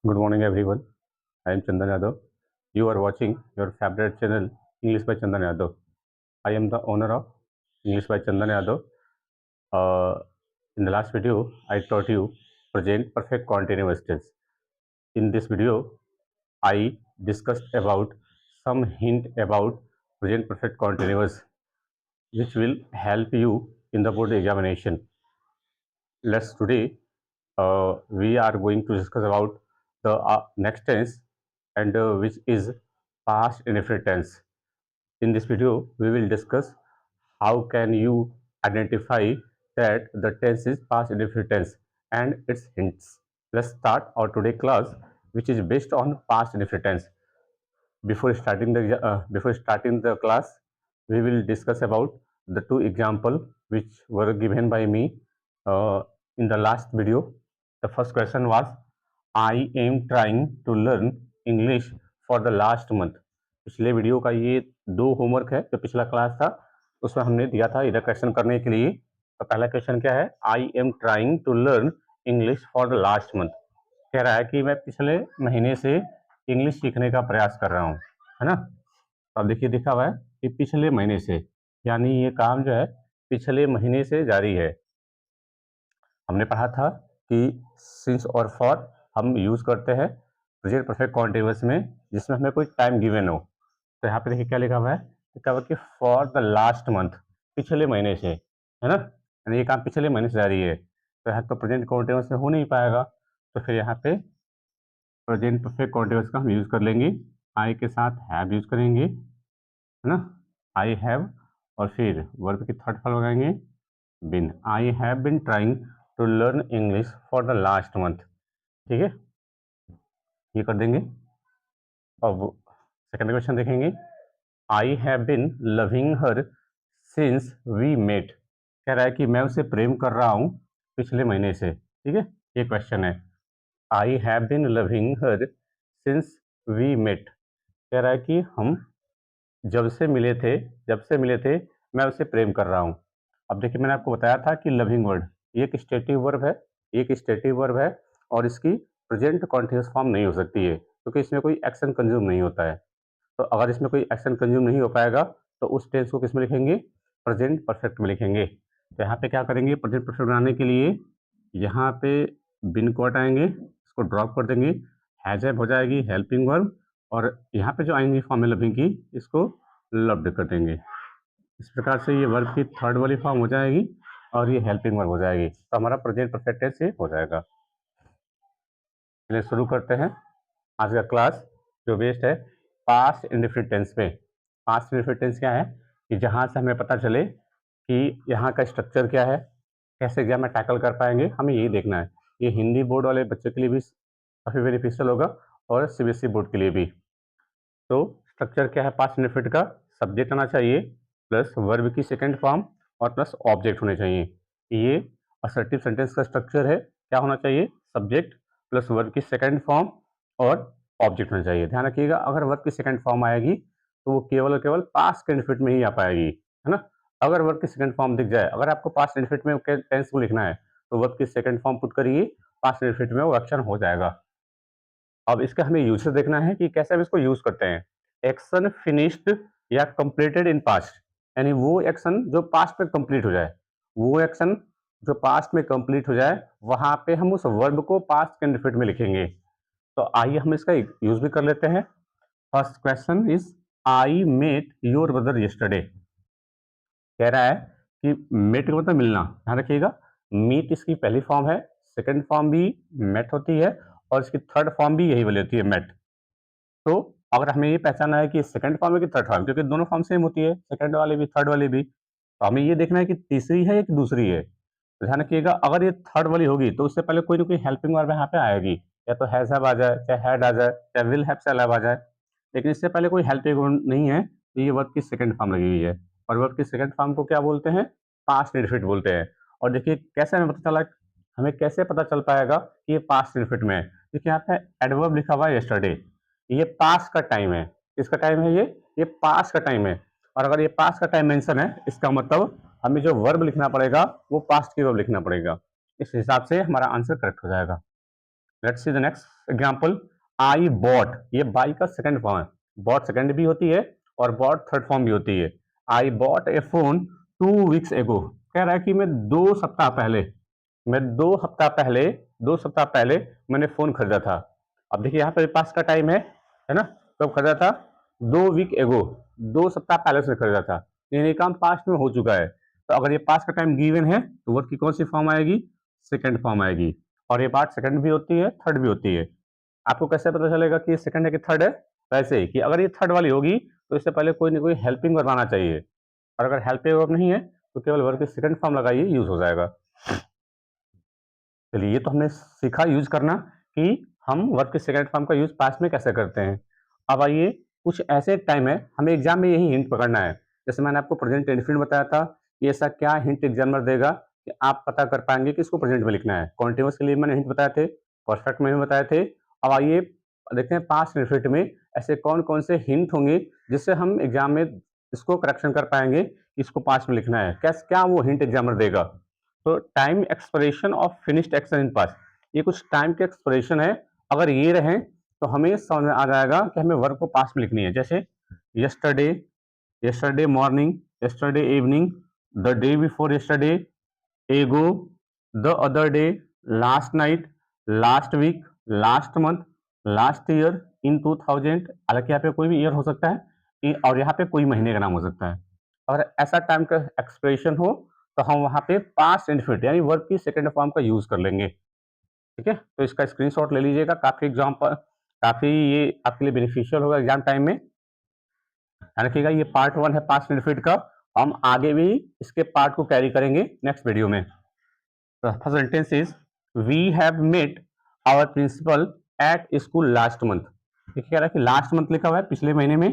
Good morning, everyone. I am Chandan Yadav. You are watching your favorite channel, English by Chandan Yadav. I am the owner of English by Chandan Yadav. In the last video, I taught you present perfect continuous tense. In this video, I discussed about some hint about present perfect continuous, which will help you in the board examination. Let's today we are going to discuss about the next tense and which is past indefinite tense. In this video, we will discuss how can you identify that the tense is past indefinite tense and its hints. Let's start our today class, which is based on past indefinite tense. Before starting the class, we will discuss about the two example which were given by me in the last video. The first question was, I am trying to learn English for the last month. पिछले video का ये दो homework है, जो पिछला class था उसमें हमने दिया था इधर क्वेश्चन करने के लिए. तो पहला क्वेश्चन क्या है, I am trying to learn English for the last month. कह रहा है कि मैं पिछले महीने से इंग्लिश सीखने का प्रयास कर रहा हूँ, है ना. तो अब देखिए लिखा हुआ है कि पिछले महीने से, यानी ये काम जो है पिछले महीने से जारी है. हमने पढ़ा था कि सिंस और फॉर हम यूज करते हैं प्रेजेंट परफेक्ट कॉन्टिन्यूअस में जिसमें हमें कोई टाइम गिवन हो. तो यहाँ पे देखिए क्या लिखा हुआ है, लिखा हुआ कि फॉर द लास्ट मंथ, पिछले महीने से, है ना. यानी ये काम पिछले महीने से जारी है. तो यहाँ तो प्रेजेंट कॉन्टिन्यूअस में हो नहीं पाएगा, तो फिर यहाँ पे प्रेजेंट परफेक्ट कॉन्टिन्यूअस का हम यूज कर लेंगे. आई के साथ हैव यूज करेंगे, है ना. आई हैव और फिर वर्ब की थर्ड फॉर्म लगाएंगे been. I have been trying to learn English for the last month. ठीक है, ये कर देंगे. अब सेकंड क्वेश्चन देखेंगे. I have been loving her since we met. कह रहा है कि मैं उसे प्रेम कर रहा हूं पिछले महीने से. ठीक है, ये क्वेश्चन है. I have been loving her since we met. कह रहा है कि हम जब से मिले थे मैं उसे प्रेम कर रहा हूं. अब देखिए मैंने आपको बताया था कि लविंग वर्ड ये एक स्टेटिव वर्ब है, और इसकी प्रेजेंट कॉन्टिन्यूअस फॉर्म नहीं हो सकती है क्योंकि इसमें कोई एक्शन कंज्यूम नहीं होता है. तो अगर इसमें कोई एक्शन कंज्यूम नहीं हो पाएगा तो उस टेंस को किस में लिखेंगे, प्रेजेंट परफेक्ट में लिखेंगे. तो यहाँ पे क्या करेंगे, प्रेजेंट परफेक्ट बनाने के लिए यहाँ पे बिन को हटाएंगे, इसको ड्रॉप कर देंगे, हैज हैव हो जाएगी हेल्पिंग वर्ब, और यहाँ पे जो आएंगी फॉर्म में लविंग की इसको लव्ड कर देंगे. इस प्रकार से ये वर्ब की थर्ड वाली फॉर्म हो जाएगी और ये हेल्पिंग वर्ब हो जाएगी. तो हमारा प्रेजेंट परफेक्ट टेंस ये हो जाएगा. चलिए शुरू करते हैं आज का क्लास, जो बेस्ड है पास्ट इंडेफिनिट टेंस पे. पास्ट इंडेफिनिट टेंस क्या है कि जहाँ से हमें पता चले कि यहाँ का स्ट्रक्चर क्या है, कैसे एग्जाम में टैकल कर पाएंगे, हमें यही देखना है. ये हिंदी बोर्ड वाले बच्चों के लिए भी काफ़ी बेनिफिशियल होगा और सीबीएसई बोर्ड के लिए भी. तो स्ट्रक्चर क्या है पास्ट इंडेफिनिट का, सब्जेक्ट आना चाहिए प्लस वर्ब की सेकंड फॉर्म और प्लस ऑब्जेक्ट होने चाहिए. ये असर्टिव सेंटेंस का स्ट्रक्चर है. क्या होना चाहिए, सब्जेक्ट प्लस वर्ब की सेकंड फॉर्म और ऑब्जेक्ट होना चाहिए. ध्यान रखिएगा, अगर वर्ब की सेकंड फॉर्म आएगी तो वो केवल और केवल पास्ट इंडेफिनिट में ही आ पाएगी, है ना. अगर वर्ब की सेकंड फॉर्म दिख जाए, अगर आपको पास्ट इंडेफिनिट में टेंस को लिखना है तो वर्ब की सेकंड फॉर्म पुट करिए, पास्ट इंडेफिनिट में वो एक्शन हो जाएगा. अब इसका हमें यूसेज देखना है कि कैसे हम इसको यूज करते हैं. एक्शन फिनिश्ड या कंप्लीटेड इन पास्ट, यानी वो एक्शन जो पास्ट में कंप्लीट हो जाए, वो एक्शन जो पास्ट में कंप्लीट हो जाए वहां पे हम उस वर्ब को पास्ट के इंडेफिनिट में लिखेंगे. तो आइए हम इसका यूज भी कर लेते हैं. First question is, I met your brother yesterday. कह रहा है कि मेट का मतलब मिलना. ध्यान रखिएगा, मीट इसकी पहली फॉर्म है, सेकंड फॉर्म भी मेट होती है और इसकी थर्ड फॉर्म भी यही वाली होती है, मेट. तो अगर हमें ये पहचाना है कि सेकंड फॉर्म है कि थर्ड फॉर्म, क्योंकि दोनों फॉर्म सेम होती है, सेकंड वाले भी थर्ड वाले भी, तो हमें ये देखना है कि तीसरी है या कि दूसरी है. तो ध्यान रखिएगा, अगर ये थर्ड वाली होगी तो उससे पहले कोई ना कोई हेल्पिंग वर्ब यहाँ पे आएगी, या तो हैज हैव आ जाए, चाहे हैड आ जाए, चाहे विल हैव से अलावा आ जाए. लेकिन इससे पहले कोई हेल्पिंग वर्ब नहीं है, तो ये वर्ब की सेकंड फॉर्म लगी हुई है. और वर्ब की सेकंड फॉर्म को क्या बोलते हैं, पास्ट इंडेफिनिट बोलते हैं. और देखिए कैसे हमें पता चला, हमें कैसे पता चल पाएगा कि ये पास्ट इंडेफिनिट में है, क्योंकि यहाँ पे एडवर्ब लिखा हुआ है यस्टरडे. ये पास्ट का टाइम है. किसका टाइम है, ये पास्ट का टाइम है. और अगर ये पास्ट का टाइम मेंशन है, इसका मतलब हमें जो वर्ब लिखना पड़ेगा वो पास्ट की वर्ब लिखना पड़ेगा. इस हिसाब से हमारा आंसर करेक्ट हो जाएगा. Let's see the next example, I bought, ये बाई का सेकंड फॉर्म है, बॉट सेकंड भी होती है और बॉट थर्ड फॉर्म भी होती है। I bought A phone 2 weeks एगो, कह रहा है कि मैं 2 सप्ताह पहले, मैं 2 हफ्ता पहले, 2 सप्ताह पहले मैंने फोन खरीदा था। अब देखिए यहाँ पे पास का टाइम है ना, कब खरीदा था, 2 वीक एगो, 2 सप्ताह पहले से खरीदा था, ये काम पास्ट में हो चुका है। तो अगर ये पास्ट का टाइम गिवन है तो वर्ड की कौन सी फॉर्म आएगी, सेकंड फॉर्म आएगी। और ये बात सेकंड भी होती है, थर्ड भी होती है। आपको कैसे पता चलेगा कि ये सेकंड है कि थर्ड है, वैसे ही कि अगर ये थर्ड वाली होगी तो इससे पहले कोई ना कोई हेल्पिंग वर्ब आना चाहिए, और अगर हेल्पिंग वर्ब नहीं है तो केवल वर्ब की सेकंड फॉर्म लगाइए, यूज हो जाएगा। चलिए ये तो हमने सीखा यूज करना कि हम वर्ब के सेकंड फॉर्म का यूज पास्ट में कैसे करते हैं। अब आइए कुछ ऐसे टाइम है, हमें एग्जाम में यही हिंट पकड़ना है। जैसे मैंने आपको प्रेजेंट इंडेफिनिट बताया था, ये ऐसा क्या हिंट एग्जामिनर देगा कि आप पता कर पाएंगे कि इसको प्रेजेंट में लिखना है। कॉन्टिन्यूअस के लिए मैंने हिंट बताए थे, परफेक्ट में भी बताए थे। अब आइए देखते हैं पास्ट इंडेफिनिट में ऐसे कौन कौन से हिंट होंगे जिससे हम एग्जाम में इसको करेक्शन कर पाएंगे कि इसको पास्ट में लिखना है। क्या वो हिंट एग्जामिनर देगा। तो time expiration of finished action in past, ये कुछ टाइम के एक्सपिरेशन है, अगर ये रहे तो हमें समझ में आ जाएगा कि हमें वर्ब को पास्ट में लिखनी है। जैसे yesterday, yesterday morning, yesterday evening, the day before yesterday, ago, the other day, last night, last week, last month, last year, in 2000। हालांकि यहाँ पे कोई भी ईयर हो सकता है और यहाँ पे कोई महीने का नाम हो सकता है। और ऐसा टाइम का एक्सप्रेशन हो तो हम वहाँ पे पास्ट इंडेफिनिट यानी वर्ब की सेकंड फॉर्म का यूज कर लेंगे। ठीक है, तो इसका स्क्रीनशॉट ले लीजिएगा, काफी एग्जाम्पल, काफी ये आपके लिए बेनिफिशियल होगा एग्जाम टाइम में। ध्यान रखिएगा ये पार्ट 1 है पास्ट इंडेफिनिट का, हम आगे भी इसके पार्ट को कैरी करेंगे नेक्स्ट वीडियो में। First sentence is, we have met our principal at school last month. देखिए कह रहा है कि लास्ट मंथ लिखा हुआ है, पिछले महीने में,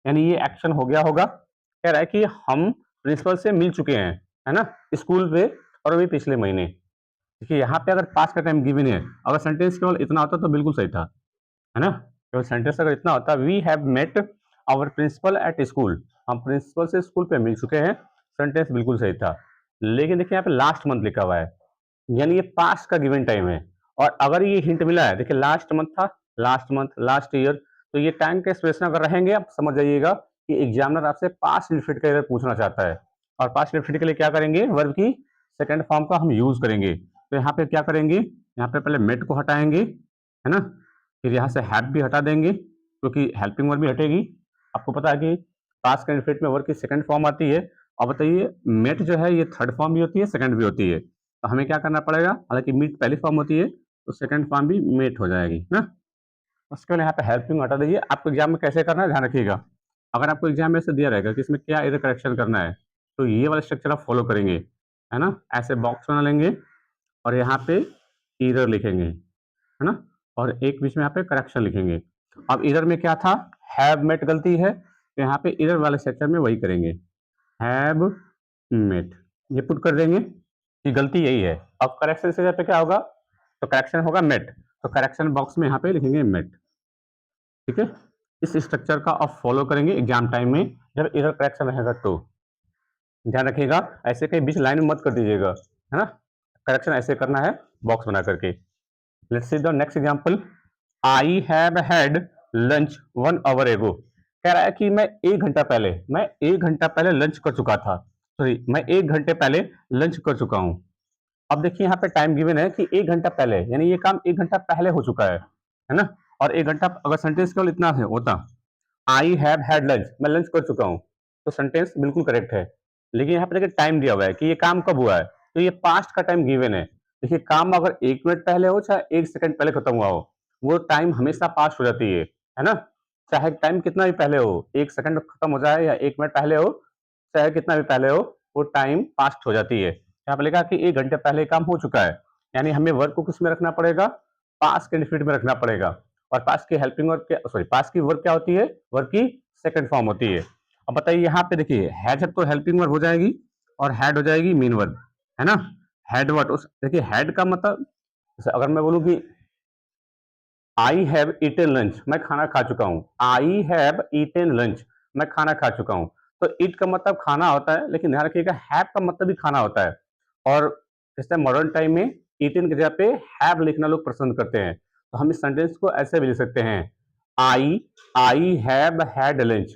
यानी ये एक्शन हो गया होगा। कह रहा है कि हम प्रिंसिपल से मिल चुके हैं, है ना, स्कूल पे, और अभी पिछले महीने। देखिए यहाँ पे अगर पास का टाइम गिवन है, अगर सेंटेंस केवल इतना होता तो बिल्कुल सही था, है ना। केवल सेंटेंस अगर इतना होता, we have met our principal at school, हम प्रिंसिपल से स्कूल पे मिल चुके हैं, सेंटेंस बिल्कुल सही था। लेकिन देखिए यहाँ पे लास्ट मंथ लिखा हुआ है, यानी ये पास्ट का गिवन टाइम है। और अगर ये हिंट मिला है, देखिए लास्ट मंथ था, लास्ट मंथ, लास्ट ईयर, तो ये टाइम के एक्सप्रेशन अगर रहेंगे, आप समझ जाइएगा कि एग्जामिनर आपसे पास्ट इंडेफिनिट का पूछना चाहता है। और पास्ट इंडेफिनिट के लिए क्या करेंगे, वर्ब की सेकंड फॉर्म का हम यूज करेंगे। तो यहाँ पे क्या करेंगे, यहाँ पे पहले मेट को हटाएंगे, है ना, फिर यहाँ से हैव भी हटा देंगे क्योंकि हेल्पिंग वर्ब भी हटेगी। आपको पता है कि पास्ट का इंडेफिनिट में वर्ब की सेकंड फॉर्म आती है। अब बताइए मेट जो है ये थर्ड फॉर्म भी होती है, सेकंड भी होती है, तो हमें क्या करना पड़ेगा, हालांकि मीट पहली फॉर्म होती है तो सेकंड फॉर्म भी मेट हो जाएगी ना। उसके बाद यहाँ पे हेल्पिंग हटा दीजिए। आपको एग्जाम में कैसे करना है ध्यान रखिएगा, अगर आपको एग्जाम में से दिया रहेगा कि इसमें क्या एरर करेक्शन करना है, तो ये वाला स्ट्रक्चर आप फॉलो करेंगे, है ना। ऐसे बॉक्स बना लेंगे और यहाँ पे एरर लिखेंगे, है ना, और एक बीच में यहाँ पे करेक्शन लिखेंगे। अब एरर में क्या था, हैव मेट गलती है, तो यहाँ पे एरर वाले सेक्शन में वही करेंगे, हैव मेट, ये पुट कर देंगे कि गलती यही है। अब करेक्शन से पे क्या होगा, तो करेक्शन होगा मेट, तो करेक्शन बॉक्स में यहाँ पे लिखेंगे मेट। ठीक है, इस स्ट्रक्चर का आप फॉलो करेंगे एग्जाम टाइम में जब एरर करेक्शन रहेगा तो। ध्यान रखिएगा ऐसे कहीं बीच लाइन में मत कर दीजिएगा, है ना, करेक्शन ऐसे करना है बॉक्स बना करके। Let's see the next example, I have had lunch 1 our एगो। कह रहा है कि मैं 1 घंटा पहले, मैं 1 घंटा पहले लंच कर चुका था, सॉरी मैं 1 घंटे पहले लंच कर चुका हूँ। अब देखिए यहाँ पे टाइम गिवन है कि 1 घंटा पहले, यानी ये काम 1 घंटा पहले हो चुका है ना। और 1 घंटा अगर सेंटेंस केवल इतना है होता, आई हैव हैड लंच, मैं लंच कर चुका हूँ, तो सेंटेंस बिल्कुल करेक्ट है। लेकिन यहाँ पे देखिए टाइम दिया हुआ है कि ये काम कब हुआ है, तो ये पास्ट का टाइम गिवन है। देखिए काम अगर 1 मिनट पहले हो चाहे 1 सेकंड पहले खत्म हुआ हो, वो टाइम हमेशा पास्ट हो जाती है ना। चाहे टाइम कितना भी पहले हो, 1 सेकंड खत्म हो जाए या 1 मिनट पहले हो, चाहे कितना भी पहले हो, वो टाइम पास्ट हो जाती है। यहाँ पे लिखा कि 1 घंटे पहले काम हो चुका है, यानी हमें वर्ब को किस में रखना पड़ेगा, पास्ट के इंडेफिनिट में रखना पड़ेगा। और पास्ट की हेल्पिंग वर्ब क्या, सॉरी पास्ट की वर्ब क्या होती है, वर्ब की सेकंड फॉर्म होती है। अब बताइए यहाँ पे देखिए हैज तो हेल्पिंग वर्ब हो जाएगी और हैड हो जाएगी मेन वर्ब, है ना। हैड व्हाट, उस देखिए हैड का मतलब, अगर मैं बोलूं कि आई हैव ईटेन लंच, मैं खाना खा चुका हूँ, आई हैव ईटेन लंच, मैं खाना खा चुका हूँ, तो ईट का मतलब खाना होता है, लेकिन ध्यान रखिएगा हैव का मतलब भी खाना होता है। और जैसे मॉडर्न टाइम में ईटेन की जगह पे हैव लिखना लोग पसंद करते हैं, तो हम इस सेंटेंस को ऐसे भी लिख सकते हैं, I have had lunch,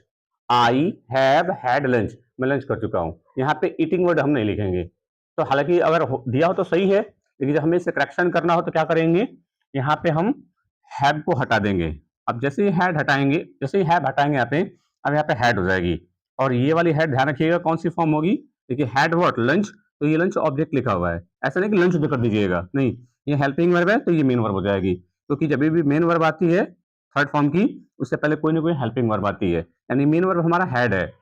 I have had lunch, मैं लंच कर चुका हूं। यहाँ पे ईटिंग वर्ड हम नहीं लिखेंगे। तो हालांकि अगर दिया हो तो सही है, लेकिन जब हमें इसे करेक्शन करना हो तो क्या करेंगे, यहाँ पे हम हैव को हटा देंगे। अब जैसे ही हैड हटाएंगे, जैसे ही हैव हटाएंगे यहाँ पे, अब यहाँ पे हैड हो जाएगी। और ये वाली हैड ध्यान रखिएगा कौन सी फॉर्म होगी, देखिए हैड व्हाट, लंच, तो ये लंच ऑब्जेक्ट लिखा हुआ है, ऐसा नहीं कि लंच भी कर दीजिएगा, नहीं, ये हेल्पिंग वर्ब है तो ये मेन वर्ब हो जाएगी, क्योंकि जब भी मेन वर्ब आती है थर्ड फॉर्म की, उससे पहले कोई ना कोई हेल्पिंग वर्ब आती है, यानी मेन वर्ब हमारा हैड है।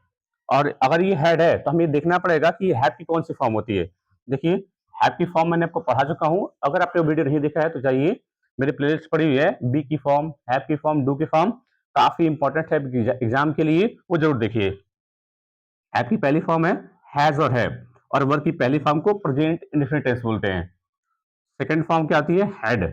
और अगर ये हैड है तो हमें देखना पड़ेगा कि हैव की कौन सी फॉर्म होती है। देखिए हैव की फॉर्म मैंने आपको पढ़ा चुका हूँ, अगर आपने वो वीडियो नहीं देखा है तो जाइए, मेरी प्लेलिस्ट पड़ी हुई है, बी की फॉर्म, हैव की फॉर्म, डू की फॉर्म, काफी इंपॉर्टेंट है एग्जाम के लिए, वो जरूर देखिए। हैव की पहली फॉर्म है हैज और हैव, और वर्ब की पहली फॉर्म को प्रेजेंट इंडेफिनिट टेंस बोलते हैं। सेकंड फॉर्म क्या आती है, हैड,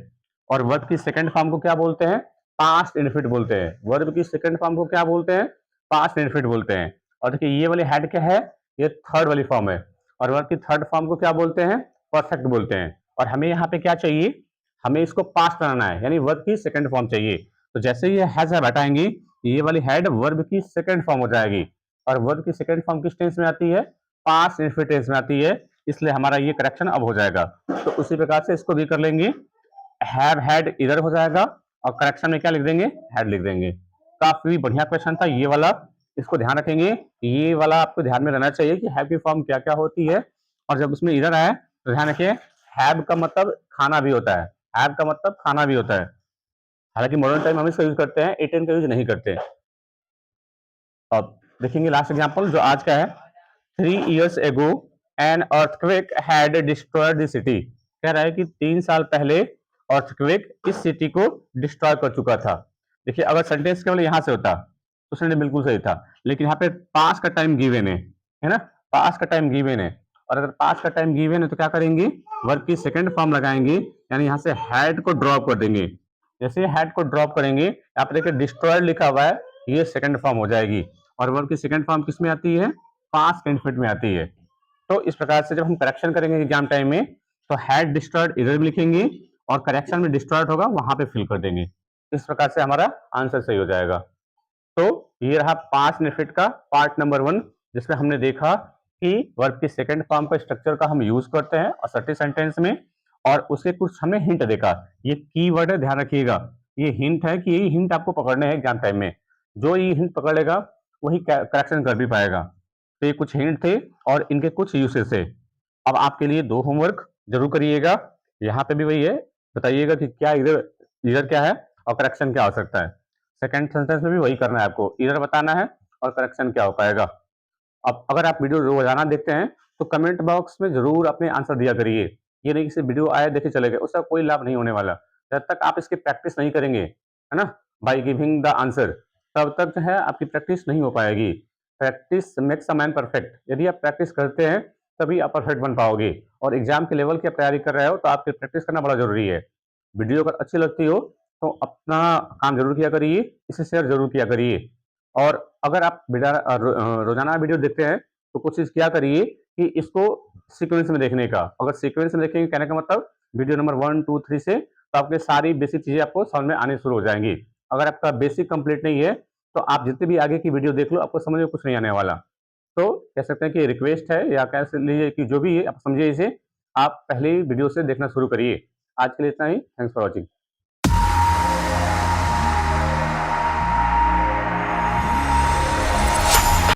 और वर्ब की सेकंड फॉर्म को क्या बोलते हैं, पास्ट इंडेफिनिट बोलते हैं। वर्ब की सेकंड फॉर्म को क्या बोलते हैं, पास्ट इंडेफिनिट बोलते हैं। और देखिए ये वाली हैड क्या है, ये थर्ड वाली फॉर्म है, और वर्ब की थर्ड फॉर्म को क्या बोलते हैं, परफेक्ट बोलते हैं। और हमें यहाँ पे क्या चाहिए, हमें इसको पास्ट बनाना है, यानी वर्ब की सेकंड फॉर्म चाहिए। तो जैसे ही हैज है हटाएंगे, ये वाली हैड वर्ब की सेकंड फॉर्म हो जाएगी, और वर्ब की सेकंड फॉर्म किस टेंस में आती है, पास्ट इंडेफिनिट टेंस में आती है, इसलिए हमारा ये करेक्शन अब हो जाएगा। तो उसी प्रकार से इसको भी कर लेंगे, हैव हैड इधर हो जाएगा, और करेक्शन में क्या लिख देंगे, हैड लिख देंगे। काफी बढ़िया क्वेश्चन था ये वाला, इसको ध्यान रखेंगे, ये वाला आपको ध्यान में रहना चाहिए कि हैव की फॉर्म क्या क्या होती है। और जब उसमें इधर आए तो ध्यान रखिए, हैव का मतलब खाना भी होता है, हैव का मतलब खाना भी होता है। हालांकि मॉडर्न टाइम हम इसका यूज करते हैं, एटेन का यूज नहीं करते। अब देखेंगे लास्ट एग्जांपल जो आज का है, 3 years ago an earthquake had destroyed the city। कह रहा है कि 3 साल पहले earthquake इस सिटी को डिस्ट्रॉय कर चुका था। देखिए अगर सेंटेंस केवल यहां से होता तो सेंटेंस बिल्कुल सही था, लेकिन यहाँ पे पास का टाइम गिवन है ना, पास का टाइम गिवन है, और अगर पास का टाइम गिवन है तो क्या करेंगे, वर्ब की सेकंड फॉर्म लगाएंगे, यानी यहाँ से हैड को ड्रॉप कर देंगे। जैसे हैड को ड्रॉप करेंगे, यहाँ पे देखिए डिस्ट्रॉयड लिखा हुआ है, ये सेकंड फॉर्म हो जाएगी, और वर्ब की सेकंड फॉर्म किस में आती है, पास्ट इंडेफिनिट में आती है। तो इस प्रकार से जब हम करेक्शन करेंगे एग्जाम टाइम में, तो हैड डिस्ट्रॉयड इधर भी लिखेंगे, और करेक्शन में डिस्ट्रॉयड होगा वहां पे फिल कर देंगे। इस प्रकार से हमारा आंसर सही हो जाएगा। तो ये रहा पास्ट इंडेफिनिट का पार्ट नंबर 1, जिसमें हमने देखा कि वर्ब की सेकंड फॉर्म का स्ट्रक्चर का हम यूज करते हैं असर्टिव सेंटेंस में, और उसके कुछ हमने हिंट देखा। ये की वर्ड है, ध्यान रखिएगा, ये हिंट है कि यही हिंट आपको पकड़ने हैं एग्जाम टाइम में, जो ये हिंट पकड़ लेगा वही करेक्शन कर भी पाएगा। तो ये कुछ हिंट थे और इनके कुछ यूसेस थे। अब आपके लिए 2 होमवर्क जरूर करिएगा, यहाँ पे भी वही है, बताइएगा कि क्या इधर इधर क्या है और करेक्शन क्या हो सकता है। सेकंड सेंटेंस में भी वही करना है आपको, इधर बताना है और करेक्शन क्या हो पाएगा। अब अगर आप वीडियो रोजाना देखते हैं तो कमेंट बॉक्स में जरूर अपने आंसर दिया करिए। ये नहीं कि सिर्फ वीडियो आए देखे चले गए, उसका कोई लाभ नहीं होने वाला जब तक आप इसकी प्रैक्टिस नहीं करेंगे, है ना, बाय गिविंग द आंसर, तब तक जो है आपकी प्रैक्टिस नहीं हो पाएगी। Practice makes a man perfect, यदि आप प्रैक्टिस करते हैं तभी आप परफेक्ट बन पाओगे। और एग्जाम के लेवल की आप तैयारी कर रहे हो तो आपकी प्रैक्टिस करना बड़ा जरूरी है। वीडियो अगर अच्छी लगती हो तो अपना काम जरूर किया करिए, इसे शेयर जरूर किया करिए। और अगर आप रोजाना वीडियो देखते हैं तो कोशिश किया करिए कि इसको सीक्वेंस में देखने का। अगर सीक्वेंस में देखेंगे, कहने का मतलब वीडियो नंबर 1 2 3 से, तो आपके सारी बेसिक चीजें आपको समझ में आने शुरू हो जाएंगी। अगर आपका बेसिक कंप्लीट नहीं है तो आप जितनी भी आगे की वीडियो देख लो, आपको समझ में कुछ नहीं आने वाला। तो कह सकते हैं कि रिक्वेस्ट है, या कह लीजिए कि जो भी है आप समझिए इसे, आप पहले वीडियो से देखना शुरू करिए। आज के लिए इतना ही, थैंक्स फॉर वॉचिंग।